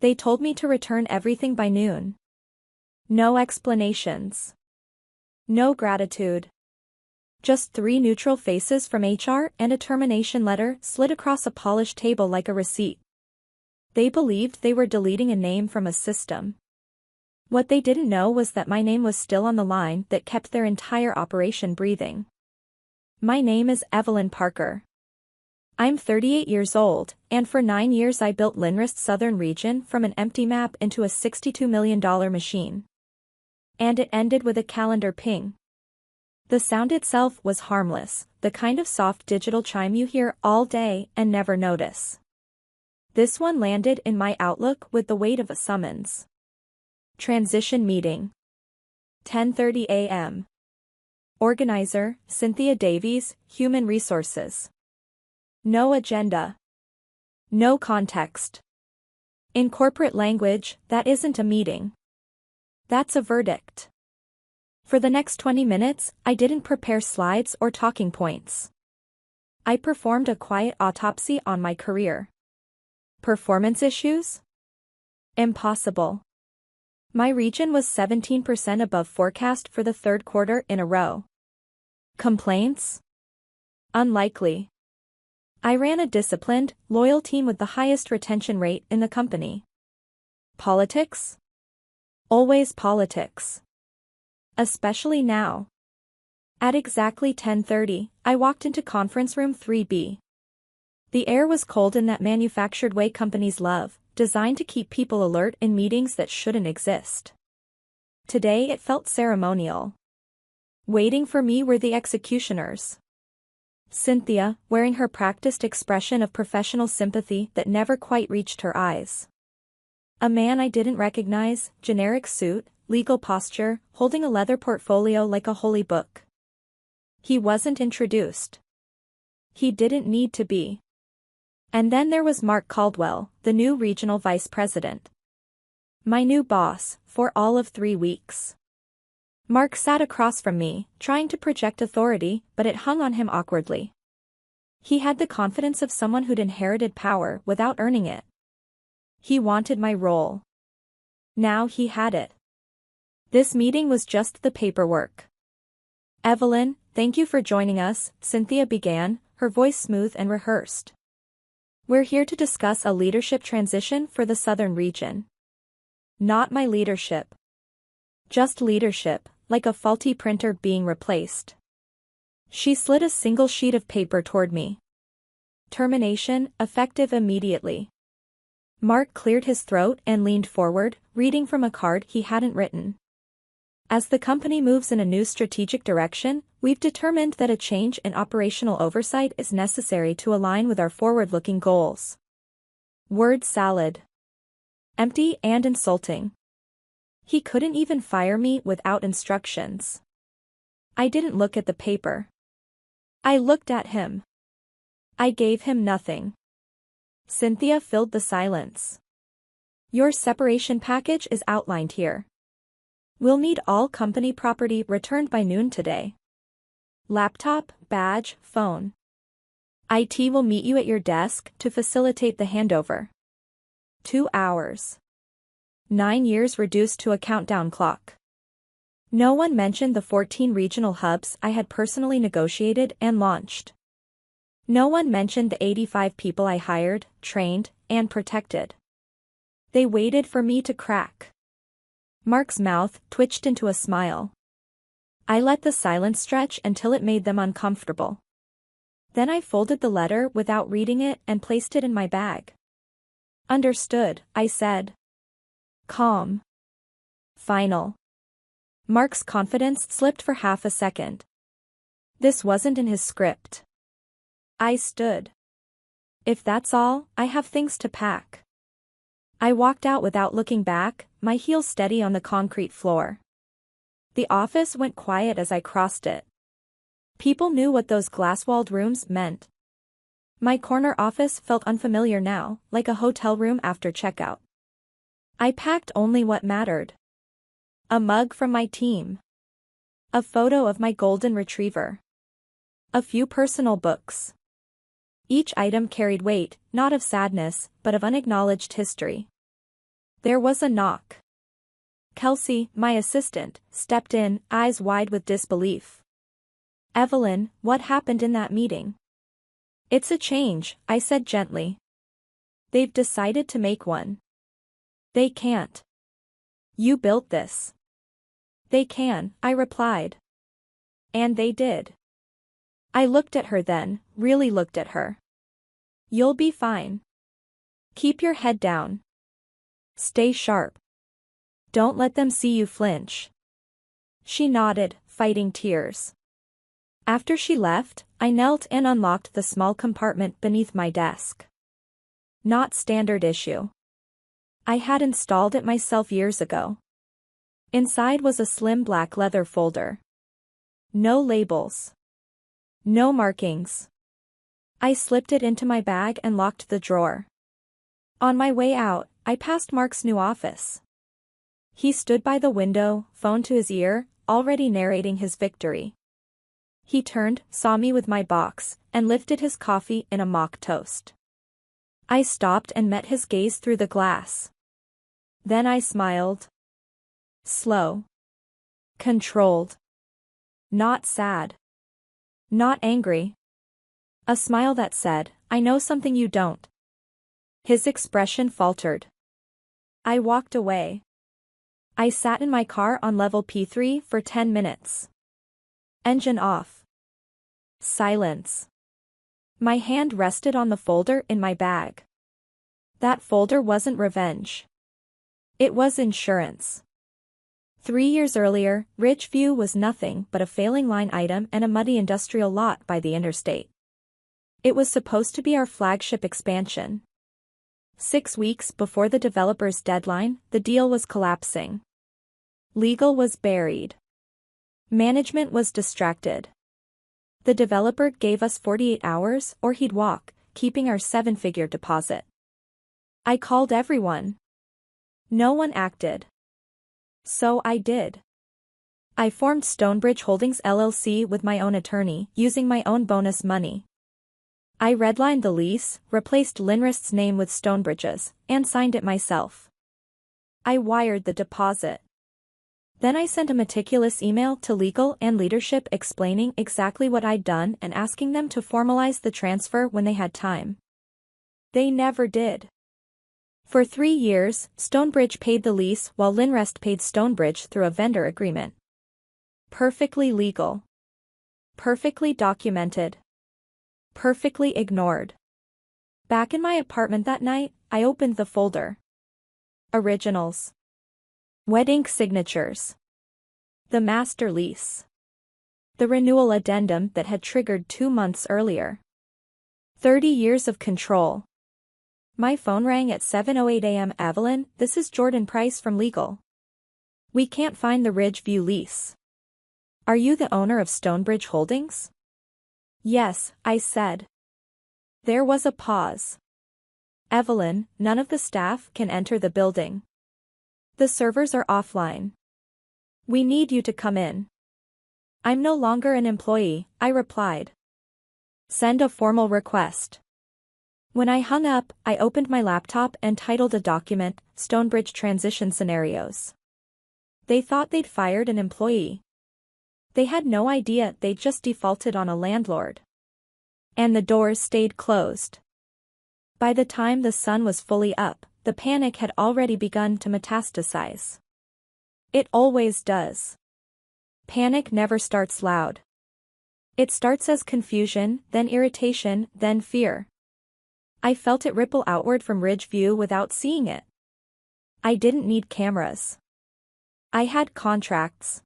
They told me to return everything by noon. No explanations. No gratitude. Just 3 neutral faces from HR and a termination letter slid across a polished table like a receipt. They believed they were deleting a name from a system. What they didn't know was that my name was still on the line that kept their entire operation breathing. My name is Evelyn Parker. I'm 38 years old, and for 9 years I built Linrist's southern region from an empty map into a $62 million machine. And it ended with a calendar ping. The sound itself was harmless, the kind of soft digital chime you hear all day and never notice. This one landed in my Outlook with the weight of a summons. Transition meeting. 10:30 a.m. Organizer, Cynthia Davies, Human Resources. No agenda. No context. In corporate language, that isn't a meeting. That's a verdict. For the next 20 minutes, I didn't prepare slides or talking points. I performed a quiet autopsy on my career. Performance issues? Impossible. My region was 17% above forecast for the 3rd quarter in a row. Complaints? Unlikely. I ran a disciplined, loyal team with the highest retention rate in the company. Politics? Always politics. Especially now. At exactly 10:30, I walked into conference room 3B. The air was cold in that manufactured way companies love, designed to keep people alert in meetings that shouldn't exist. Today it felt ceremonial. Waiting for me were the executioners. Cynthia, wearing her practiced expression of professional sympathy that never quite reached her eyes. A man I didn't recognize, generic suit, legal posture, holding a leather portfolio like a holy book. He wasn't introduced. He didn't need to be. And then there was Mark Caldwell, the new regional vice president. My new boss, for all of 3 weeks. Mark sat across from me, trying to project authority, but it hung on him awkwardly. He had the confidence of someone who'd inherited power without earning it. He wanted my role. Now he had it. This meeting was just the paperwork. Evelyn, thank you for joining us, Cynthia began, her voice smooth and rehearsed. We're here to discuss a leadership transition for the southern region. Not my leadership. Just leadership, like a faulty printer being replaced. She slid a single sheet of paper toward me. Termination, effective immediately. Mark cleared his throat and leaned forward, reading from a card he hadn't written. As the company moves in a new strategic direction, we've determined that a change in operational oversight is necessary to align with our forward-looking goals. Word salad. Empty and insulting. He couldn't even fire me without instructions. I didn't look at the paper. I looked at him. I gave him nothing. Cynthia filled the silence. Your separation package is outlined here. We'll need all company property returned by noon today. Laptop, badge, phone. IT will meet you at your desk to facilitate the handover. 2 hours. 9 years reduced to a countdown clock. No one mentioned the 14 regional hubs I had personally negotiated and launched. No one mentioned the 85 people I hired, trained, and protected. They waited for me to crack. Mark's mouth twitched into a smile. I let the silence stretch until it made them uncomfortable. Then I folded the letter without reading it and placed it in my bag. Understood, I said. Calm. Final. Mark's confidence slipped for half a second. This wasn't in his script. I stood. If that's all, I have things to pack. I walked out without looking back, my heels steady on the concrete floor. The office went quiet as I crossed it. People knew what those glass-walled rooms meant. My corner office felt unfamiliar now, like a hotel room after checkout. I packed only what mattered. A mug from my team. A photo of my golden retriever. A few personal books. Each item carried weight, not of sadness, but of unacknowledged history. There was a knock. Kelsey, my assistant, stepped in, eyes wide with disbelief. Evelyn, what happened in that meeting? It's a change, I said gently. They've decided to make one. They can't. You built this. They can, I replied. And they did. I looked at her then, really looked at her. You'll be fine. Keep your head down. Stay sharp. Don't let them see you flinch. She nodded, fighting tears. After she left, I knelt and unlocked the small compartment beneath my desk. Not standard issue. I had installed it myself years ago. Inside was a slim black leather folder. No labels. No markings. I slipped it into my bag and locked the drawer. On my way out, I passed Mark's new office. He stood by the window, phone to his ear, already narrating his victory. He turned, saw me with my box, and lifted his coffee in a mock toast. I stopped and met his gaze through the glass. Then I smiled. Slow. Controlled. Not sad. Not angry. A smile that said, I know something you don't. His expression faltered. I walked away. I sat in my car on level P3 for 10 minutes. Engine off. Silence. My hand rested on the folder in my bag. That folder wasn't revenge. It was insurance. 3 years earlier, Ridgeview was nothing but a failing line item and a muddy industrial lot by the interstate. It was supposed to be our flagship expansion. 6 weeks before the developer's deadline, the deal was collapsing. Legal was buried. Management was distracted. The developer gave us 48 hours or he'd walk, keeping our 7-figure deposit. I called everyone. No one acted. So I did. I formed Stonebridge Holdings LLC with my own attorney, using my own bonus money. I redlined the lease, replaced Linrist's name with Stonebridge's, and signed it myself. I wired the deposit. Then I sent a meticulous email to legal and leadership explaining exactly what I'd done and asking them to formalize the transfer when they had time. They never did. For 3 years, Stonebridge paid the lease while Linrest paid Stonebridge through a vendor agreement. Perfectly legal. Perfectly documented. Perfectly ignored. Back in my apartment that night, I opened the folder. Originals. Wet ink signatures. The master lease. The renewal addendum that had triggered 2 months earlier. 30 years of control. My phone rang at 7:08 a.m. Evelyn, this is Jordan Price from legal. We can't find the Ridgeview lease. Are you the owner of Stonebridge Holdings? Yes, I said. There was a pause. Evelyn, none of the staff can enter the building. The servers are offline. We need you to come in. I'm no longer an employee, I replied. Send a formal request. When I hung up, I opened my laptop and titled a document, Stonebridge Transition Scenarios. They thought they'd fired an employee. They had no idea they'd just defaulted on a landlord. And the doors stayed closed. By the time the sun was fully up, the panic had already begun to metastasize. It always does. Panic never starts loud. It starts as confusion, then irritation, then fear. I felt it ripple outward from Ridgeview without seeing it. I didn't need cameras. I had contracts.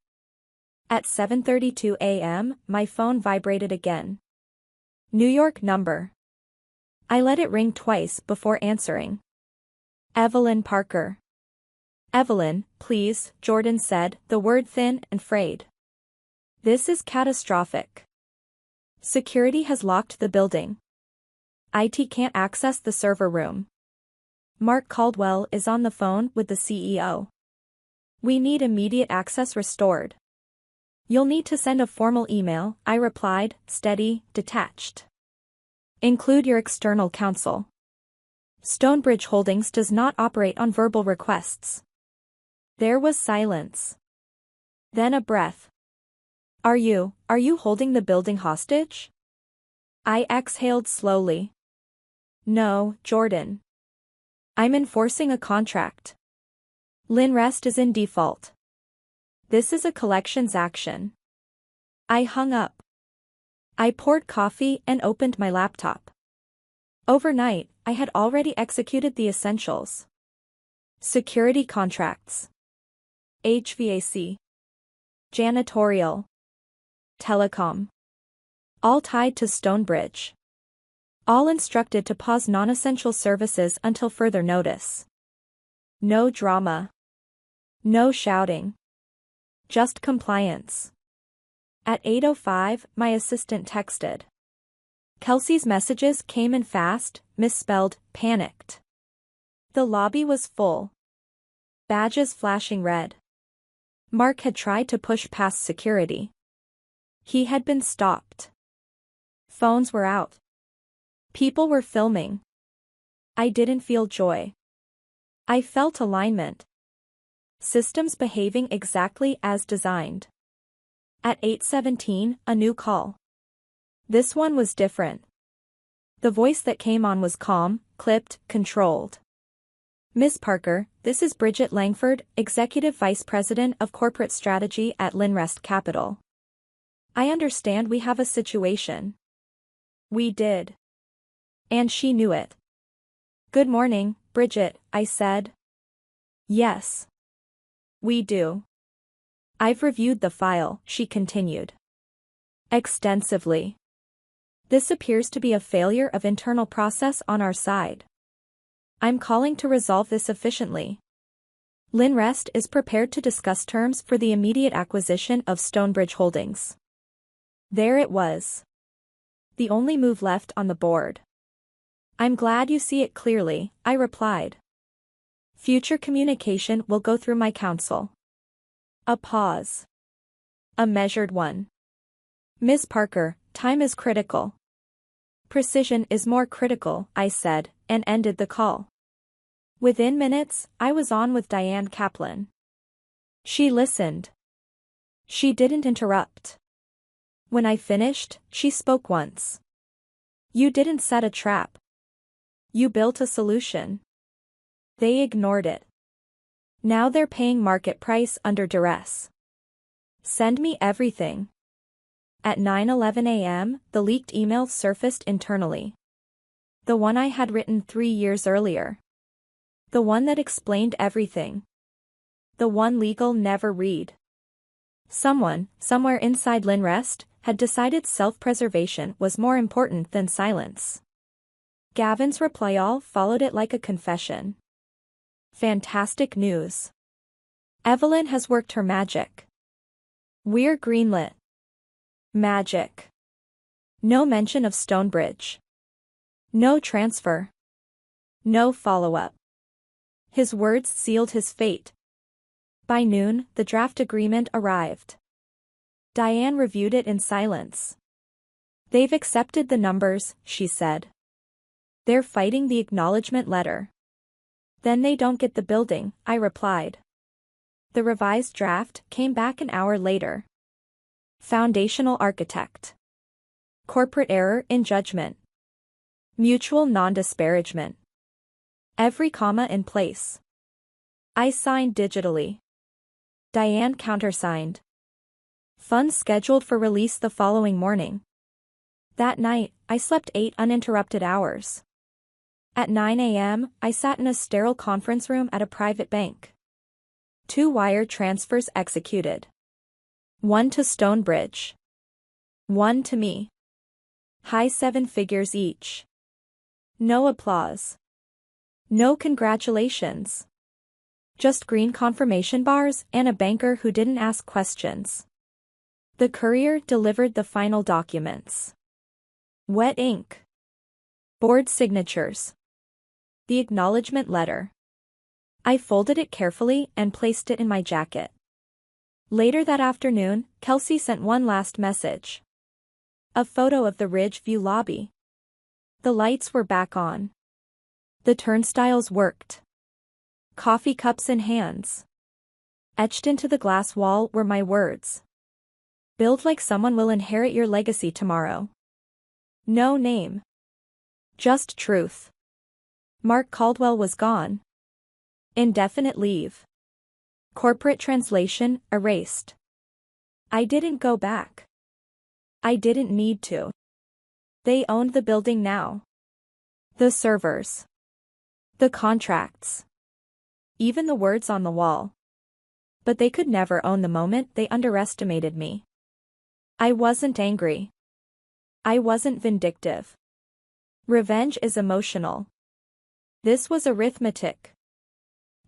At 7:32 a.m., my phone vibrated again. New York number. I let it ring twice before answering. Evelyn Parker. Evelyn, please, Jordan said, the word thin and frayed. This is catastrophic. Security has locked the building. IT can't access the server room. Mark Caldwell is on the phone with the CEO. We need immediate access restored. You'll need to send a formal email, I replied, steady, detached. Include your external counsel. Stonebridge Holdings does not operate on verbal requests. There was silence. Then a breath. Are you holding the building hostage? I exhaled slowly. No, Jordan. I'm enforcing a contract. Linrest is in default. This is a collections action. I hung up. I poured coffee and opened my laptop. Overnight, I had already executed the essentials. Security contracts. HVAC. Janitorial. Telecom. All tied to Stonebridge. All instructed to pause non-essential services until further notice. No drama. No shouting. Just compliance. At 8:05, my assistant texted. Kelsey's messages came in fast, misspelled, panicked. The lobby was full. Badges flashing red. Mark had tried to push past security. He had been stopped. Phones were out. People were filming. I didn't feel joy. I felt alignment. Systems behaving exactly as designed. At 8:17, a new call. This one was different. The voice that came on was calm, clipped, controlled. Ms. Parker, this is Bridget Langford, Executive Vice President of Corporate Strategy at Linrest Capital. I understand we have a situation. We did. And she knew it. Good morning, Bridget, I said. Yes. We do. I've reviewed the file, she continued. Extensively. This appears to be a failure of internal process on our side. I'm calling to resolve this efficiently. Linrest is prepared to discuss terms for the immediate acquisition of Stonebridge Holdings. There it was. The only move left on the board. I'm glad you see it clearly, I replied. Future communication will go through my counsel. A pause. A measured one. Ms. Parker, time is critical. Precision is more critical, I said, and ended the call. Within minutes, I was on with Diane Kaplan. She listened. She didn't interrupt. When I finished, she spoke once. You didn't set a trap. You built a solution. They ignored it. Now they're paying market price under duress. Send me everything. At 9:11 a.m., the leaked email surfaced internally. The one I had written 3 years earlier. The one that explained everything. The one legal never read. Someone, somewhere inside Linrest, had decided self-preservation was more important than silence. Gavin's reply all followed it like a confession. Fantastic news. Evelyn has worked her magic. We're greenlit. Magic. No mention of Stonebridge. No transfer. No follow-up. His words sealed his fate. By noon, the draft agreement arrived. Diane reviewed it in silence. They've accepted the numbers, she said. They're fighting the acknowledgement letter. Then they don't get the building, I replied. The revised draft came back an hour later. Foundational architect. Corporate error in judgment. Mutual non-disparagement. Every comma in place. I signed digitally. Diane countersigned. Funds scheduled for release the following morning. That night, I slept 8 uninterrupted hours. At 9 a.m., I sat in a sterile conference room at a private bank. 2 wire transfers executed. 1 to Stonebridge. 1 to me. High 7 figures each. No applause. No congratulations. Just green confirmation bars and a banker who didn't ask questions. The courier delivered the final documents. Wet ink. Board signatures. The acknowledgement letter. I folded it carefully and placed it in my jacket. Later that afternoon, Kelsey sent one last message. A photo of the Ridge View lobby. The lights were back on. The turnstiles worked. Coffee cups in hands. Etched into the glass wall were my words. Build like someone will inherit your legacy tomorrow. No name. Just truth. Mark Caldwell was gone. Indefinite leave. Corporate translation erased. I didn't go back. I didn't need to. They owned the building now. The servers. The contracts. Even the words on the wall. But they could never own the moment they underestimated me. I wasn't angry. I wasn't vindictive. Revenge is emotional. This was arithmetic.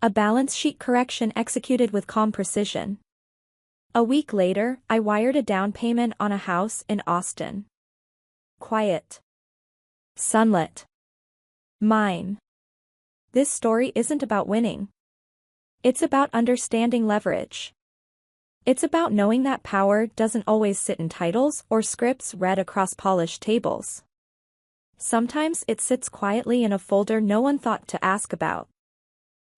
A balance sheet correction executed with calm precision. A week later, I wired a down payment on a house in Austin. Quiet. Sunlit. Mine. This story isn't about winning. It's about understanding leverage. It's about knowing that power doesn't always sit in titles or scripts read across polished tables. Sometimes it sits quietly in a folder no one thought to ask about.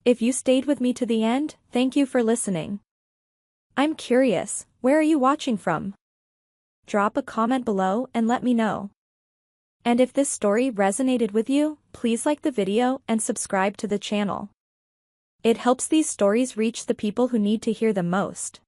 If you stayed with me to the end, thank you for listening. I'm curious, where are you watching from? Drop a comment below and let me know. And if this story resonated with you, please like the video and subscribe to the channel. It helps these stories reach the people who need to hear them most.